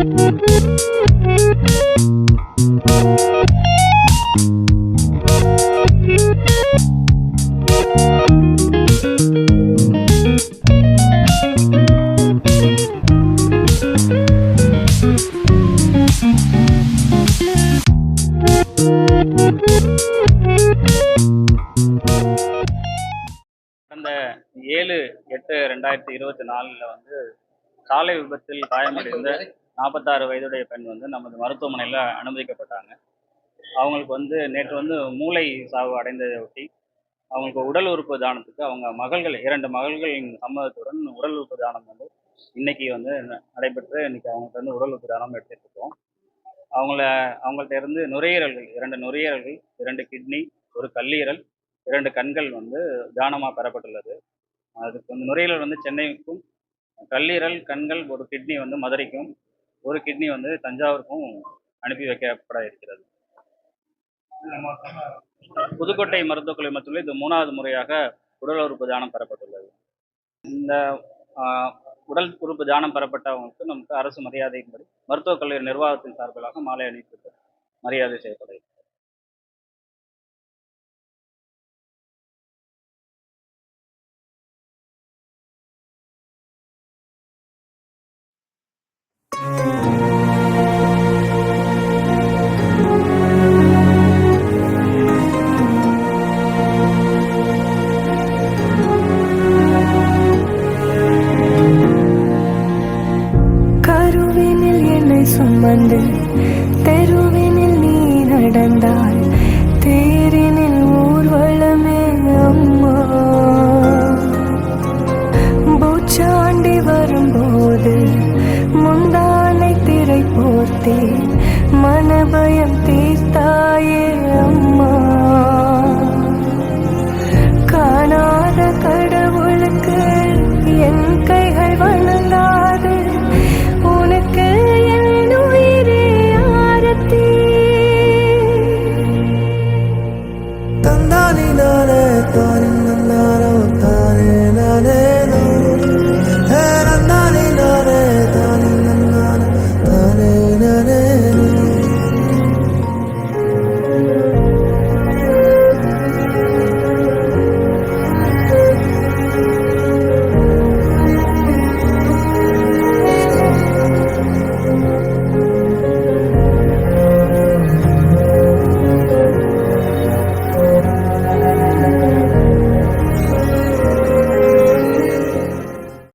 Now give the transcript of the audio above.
கடந்த 7/8/2024 வந்து சாலை விபத்தில் காயமடைந்த 46 வயதுடைய பெண் வந்து நமது மருத்துவமனையில் அனுமதிக்கப்பட்டாங்க. அவங்களுக்கு வந்து நேற்று வந்து மூளை சாவு அடைந்ததை ஒட்டி அவங்களுக்கு உடல் உறுப்பு தானத்துக்கு அவங்க மகள்கள் 2 மகள்களின் சம்மதத்துடன் உடல் உறுப்பு தானம் வந்து இன்னைக்கு வந்து நடைபெற்று இன்னைக்கு அவங்களுக்கு வந்து உடல் உறுப்பு தானம் எடுத்துட்டு இருக்கோம். அவங்கள்ட்ட இருந்து நுரையீரல்கள் 2 நுரையீரல்கள், 2 கிட்னி, ஒரு கல்லீரல், 2 கண்கள் வந்து தானமாக பெறப்பட்டுள்ளது. அதுக்கு வந்து நுரையீரல் வந்து சென்னைக்கும், கல்லீரல், கண்கள், ஒரு கிட்னி வந்து மதுரைக்கும், ஒரு கிட்னி வந்து தஞ்சாவூருக்கும் அனுப்பி வைக்கப்பட இருக்கிறது. புதுக்கோட்டை மருத்துவக் கல்லூரி இது 3வது முறையாக உடல் உறுப்பு தானம் பெறப்பட்டுள்ளது. இந்த உடல் உறுப்பு தானம் பெறப்பட்டவங்களுக்கு நமக்கு அரசு மரியாதையின்படி மருத்துவக் கல்லூரி நிர்வாகத்தின் சார்பிலாக மாலை அணிவித்து மரியாதை செய்யப்படுகிறது. கருவினில் என்னை சுமந்து தெருவினில் நீ நடந்தால் தேரினில் ஊர்வலமே அம்மா. பூச்சாண்டி வரும்போது முந்தானை திரை போர்த்தேன், மனபயம்